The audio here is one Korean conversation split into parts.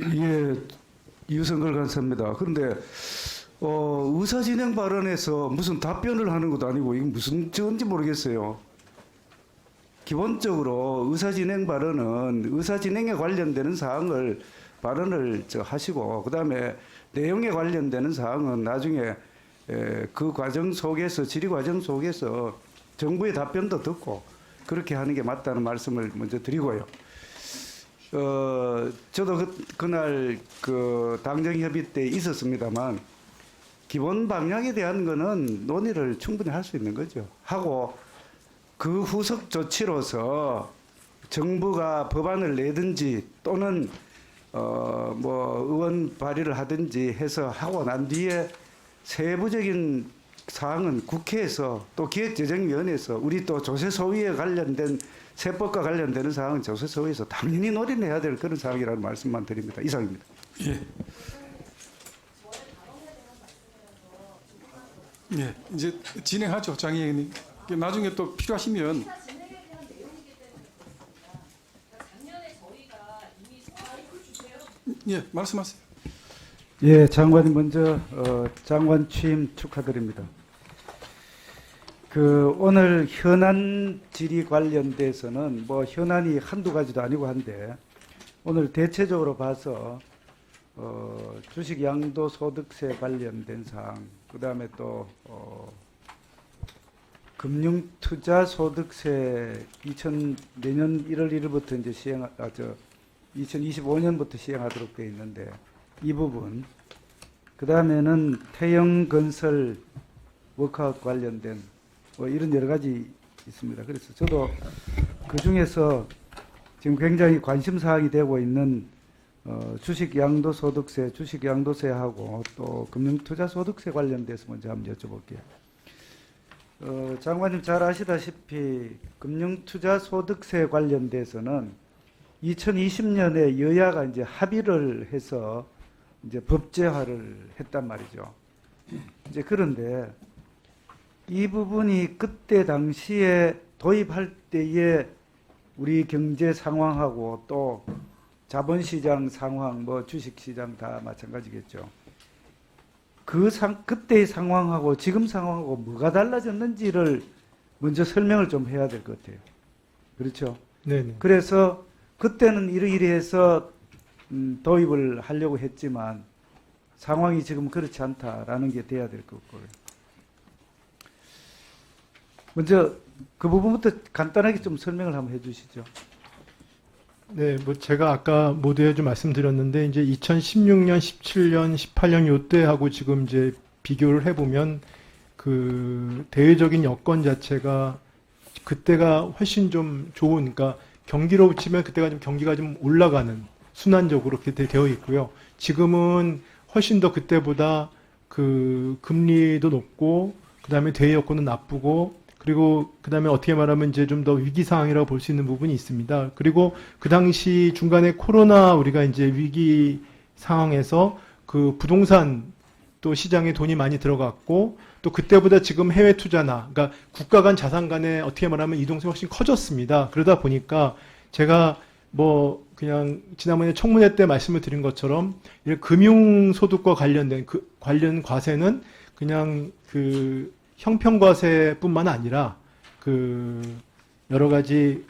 예, 유성걸 간사입니다. 그런데 의사 진행 발언에서 무슨 답변을 하는 것도 아니고 이게 무슨 저인지 모르겠어요. 기본적으로 의사 진행 발언은 의사 진행에 관련되는 사항을 발언을 하시고 그다음에 내용에 관련되는 사항은 나중에 그 과정 속에서 질의 과정 속에서 정부의 답변도 듣고 그렇게 하는 게 맞다는 말씀을 먼저 드리고요. 저도 그날 그 당정협의 때 있었습니다만 기본 방향에 대한 거는 논의를 충분히 할 수 있는 거죠. 하고 그 후속 조치로서 정부가 법안을 내든지 또는 뭐 의원 발의를 하든지 해서 하고 난 뒤에 세부적인 사항은 국회에서 또 기획재정위원회에서 우리 또 조세소위에 관련된 세법과 관련되는 사항은 조세소위에서 당연히 논의해야 될 그런 사항이라는 말씀만 드립니다. 이상입니다. 예. 예, 이제 진행하죠, 장 의원님. 나중에 또 필요하시면. 예, 말씀하세요. 예, 장관님 먼저 장관 취임 축하드립니다. 오늘 현안 질의 관련돼서는 뭐 현안이 한두 가지도 아니고 한데 오늘 대체적으로 봐서 주식 양도소득세 관련된 사항, 그다음에 또 금융투자소득세 내년 1월 1일부터 이제 2025년부터 시행하도록 되어 있는데 이 부분, 그 다음에는 태영건설 워크아웃 관련된 뭐 이런 여러 가지 있습니다. 그래서 저도 그 중에서 지금 굉장히 관심 사항이 되고 있는 주식 양도소득세, 주식 양도세하고 또 금융투자소득세 관련돼서 먼저 한번 여쭤볼게요. 장관님 잘 아시다시피 금융투자소득세 관련돼서는 2020년에 여야가 이제 합의를 해서 이제 법제화를 했단 말이죠. 이제 그런데 이 부분이 그때 당시에 도입할 때의 우리 경제 상황하고 또 자본시장 상황, 뭐 주식시장 다 마찬가지겠죠. 그때의 상황하고 지금 상황하고 뭐가 달라졌는지를 먼저 설명을 좀 해야 될 것 같아요. 그렇죠? 네네. 그래서 그때는 이러이러해서 도입을 하려고 했지만 상황이 지금 그렇지 않다라는 게 돼야 될 것 같고요. 먼저 그 부분부터 간단하게 좀 설명을 한번 해주시죠. 네, 뭐 제가 아까 모두에 좀 말씀드렸는데 이제 2016년, 17년, 18년 요때하고 지금 이제 비교를 해보면 그 대외적인 여건 자체가 그때가 훨씬 좀 좋은, 그러니까 경기로 치면 그때가 좀 경기가 좀 올라가는 순환적으로 그렇게 되어 있고요. 지금은 훨씬 더 그때보다 그 금리도 높고 그다음에 대외 여건은 나쁘고 그리고 그다음에 어떻게 말하면 이제 좀 더 위기 상황이라고 볼 수 있는 부분이 있습니다. 그리고 그 당시 중간에 코로나 우리가 이제 위기 상황에서 그 부동산 또 시장에 돈이 많이 들어갔고 또 그때보다 지금 해외 투자나 그러니까 국가 간 자산 간의 어떻게 말하면 이동성이 훨씬 커졌습니다. 그러다 보니까 제가 뭐 그냥 지난번에 청문회 때 말씀을 드린 것처럼 금융소득과 관련된 그 관련 과세는 그냥 그 형평과세뿐만 아니라 그 여러 가지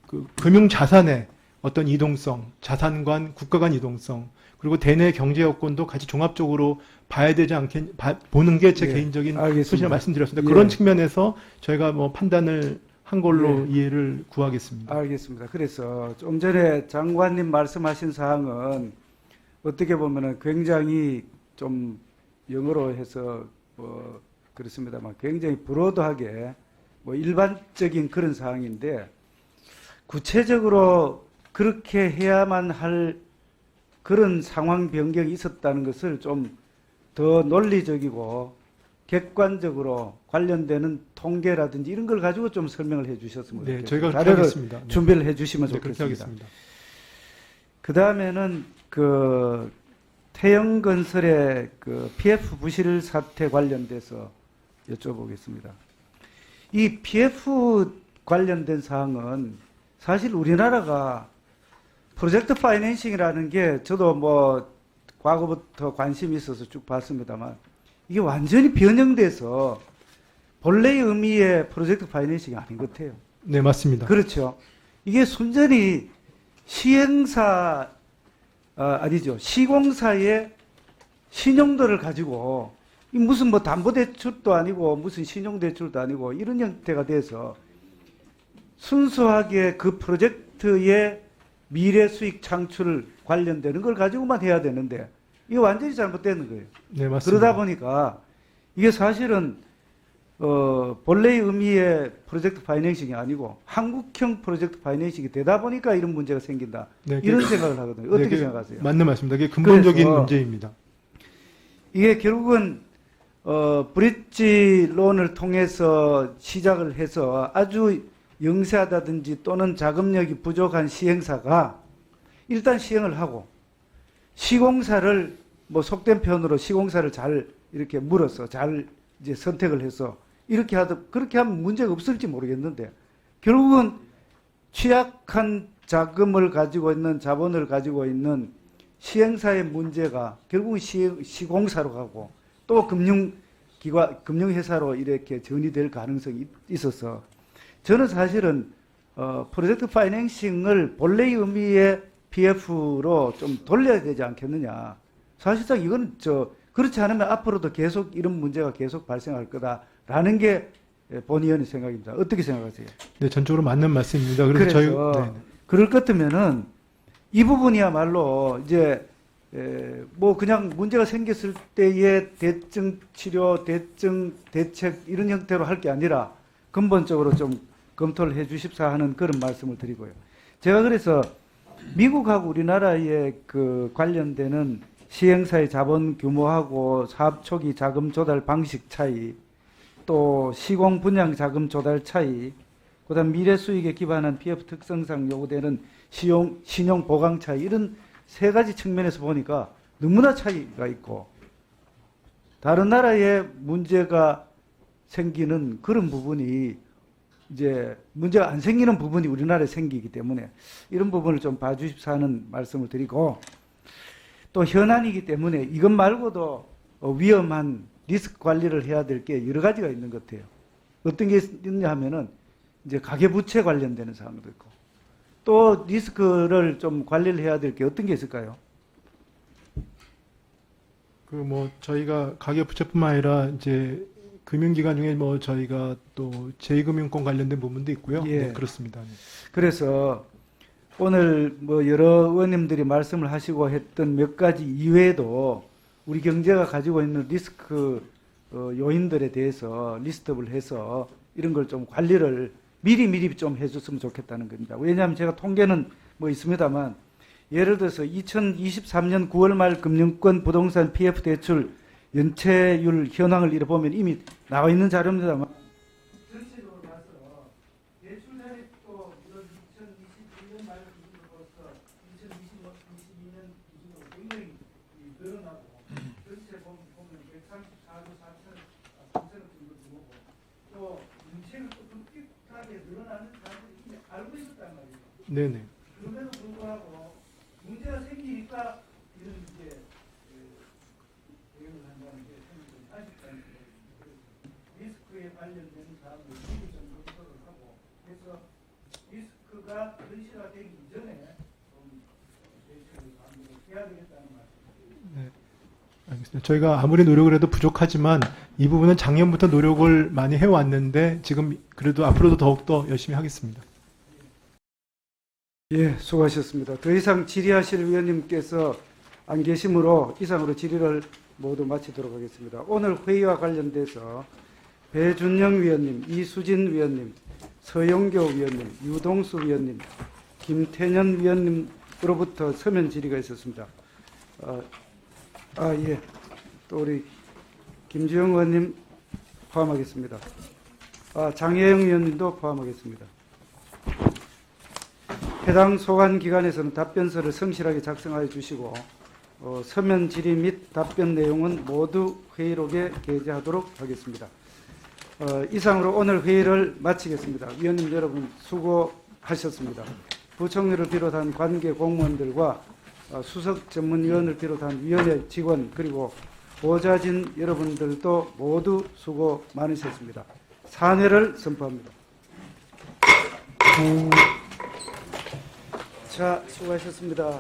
그 금융 자산의 어떤 이동성, 자산 간 국가 간 이동성, 그리고 대내 경제 여건도 같이 종합적으로 봐야 되지 보는 게 제 개인적인 소신을 말씀드렸습니다. 그런 측면에서 저희가 뭐 판단을 한 걸로 이해를 구하겠습니다. 알겠습니다. 그래서 좀 전에 장관님 말씀하신 사항은 어떻게 보면은 굉장히 좀 영어로 해서 그렇습니다만 굉장히 브로드하게 뭐 일반적인 그런 사항인데 구체적으로 그렇게 해야만 할 그런 상황 변경이 있었다는 것을 좀 더 논리적이고 객관적으로 관련되는 통계라든지 이런 걸 가지고 좀 설명을 해 주셨으면 좋겠습니다. 네, 저희가 그렇게 자료를 하겠습니다. 네. 준비를 해 주시면 네, 그렇게 좋겠습니다. 하겠습니다. 그 다음에는 그 태영건설의 그 PF 부실 사태 관련돼서 여쭤보겠습니다. 이 PF 관련된 사항은 사실 우리나라가 프로젝트 파이낸싱이라는 게 저도 뭐 과거부터 관심이 있어서 쭉 봤습니다만 이게 완전히 변형돼서 본래의 의미의 프로젝트 파이낸싱이 아닌 것 같아요. 네, 맞습니다. 그렇죠. 이게 순전히 시행사 아니죠. 시공사의 신용도를 가지고 이 무슨 뭐 담보대출도 아니고 무슨 신용대출도 아니고 이런 형태가 돼서 순수하게 그 프로젝트의 미래 수익 창출 관련되는 걸 가지고만 해야 되는데 이게 완전히 잘못되는 거예요. 네, 맞습니다. 그러다 보니까 이게 사실은 본래의 의미의 프로젝트 파이낸싱이 아니고 한국형 프로젝트 파이낸싱이 되다 보니까 이런 문제가 생긴다. 네, 이런 생각을 하거든요. 어떻게 그게 생각하세요? 맞는 말씀입니다. 그게 근본적인 그래서 문제입니다. 이게 결국은 브릿지 론을 통해서 시작을 해서 아주 영세하다든지 또는 자금력이 부족한 시행사가 일단 시행을 하고 시공사를 뭐 속된 편으로 시공사를 잘 이렇게 물어서 잘 이제 선택을 해서 그렇게 하면 문제가 없을지 모르겠는데 결국은 취약한 자금을 가지고 있는 자본을 가지고 있는 시행사의 문제가 결국은 시공사로 가고 또 금융회사로 이렇게 전이될 가능성이 있어서 저는 사실은 프로젝트 파이낸싱을 본래의 의미의 PF로 좀 돌려야 되지 않겠느냐. 사실상 이건 그렇지 않으면 앞으로도 계속 이런 문제가 계속 발생할 거다라는 게 본 의원의 생각입니다. 어떻게 생각하세요? 네, 전적으로 맞는 말씀입니다. 그래서 그래서 그럴 것 같으면은 이 부분이야말로 이제 뭐 그냥 문제가 생겼을 때의 대증 치료, 대책 이런 형태로 할 게 아니라 근본적으로 좀 검토를 해 주십사 하는 그런 말씀을 드리고요. 제가 그래서 미국하고 우리나라의 그 관련되는 시행사의 자본 규모하고 사업 초기 자금 조달 방식 차이, 또 시공 분양 자금 조달 차이, 그다음 미래 수익에 기반한 PF 특성상 요구되는 신용 보강 차이 이런 세 가지 측면에서 보니까 너무나 차이가 있고 다른 나라에 문제가 생기는 그런 부분이 이제 문제가 안 생기는 부분이 우리나라에 생기기 때문에 이런 부분을 좀 봐주십사 하는 말씀을 드리고 또 현안이기 때문에 이것 말고도 위험한 리스크 관리를 해야 될 게 여러 가지가 있는 것 같아요. 어떤 게 있냐 하면은 이제 가계부채 관련되는 사항도 있고 또 리스크를 좀 관리를 해야 될 게 어떤 게 있을까요? 그 뭐 저희가 가계부채뿐만 아니라 이제 금융기관 중에 뭐 저희가 또 제2금융권 관련된 부분도 있고요. 예. 네, 그렇습니다. 네. 그래서 오늘 뭐 여러 의원님들이 말씀을 하시고 했던 몇 가지 이외에도 우리 경제가 가지고 있는 리스크 요인들에 대해서 리스트업을 해서 이런 걸 좀 관리를 미리 좀 해줬으면 좋겠다는 겁니다. 왜냐하면 제가 통계는 뭐 있습니다만 예를 들어서 2023년 9월 말 금융권 부동산 PF 대출 연체율 현황을 이뤄보면 이미 나와 있는 자료입니다만 전체적으로 봐서 대출 잔액도 이런 2021년 말 기준으로서 2022년 기준으로 굉장히 늘어나고 전체 보면 134조 4천억 정도 되고 또 문체는 또 급격하게 늘어나는 사람들이 이미 알고 있었단 말이에요. 네네. 그럼에도 불구하고 문제가 생기니까 이런 이제 대응을 한다는 게 좀 아쉽다는 거예요. 리스크에 관련된 사항을 미리 좀 검토를 하고 그래서 리스크가 현실화되기 이전에 좀 대책을 해야 되겠다는 말씀입니다. 네. 알겠습니다. 저희가 아무리 노력을 해도 부족하지만 이 부분은 작년부터 노력을 많이 해왔는데 지금 그래도 앞으로도 더욱더 열심히 하겠습니다. 예, 수고하셨습니다. 더 이상 질의하실 위원님께서 안 계시므로 이상으로 질의를 모두 마치도록 하겠습니다. 오늘 회의와 관련돼서 배준영 위원님, 이수진 위원님, 서영교 위원님, 유동수 위원님, 김태년 위원님으로부터 서면 질의가 있었습니다. 예. 또 우리 김주영 의원님 포함하겠습니다. 장혜영 위원님도 포함하겠습니다. 해당 소관기관에서는 답변서를 성실하게 작성하여 주시고 서면 질의 및 답변 내용은 모두 회의록에 게재하도록 하겠습니다. 이상으로 오늘 회의를 마치겠습니다. 위원님 여러분 수고하셨습니다. 부총리를 비롯한 관계 공무원들과 수석 전문위원을 비롯한 위원회 직원 그리고 보좌진 여러분들도 모두 수고 많으셨습니다. 사퇴를 선포합니다. 자, 수고하셨습니다.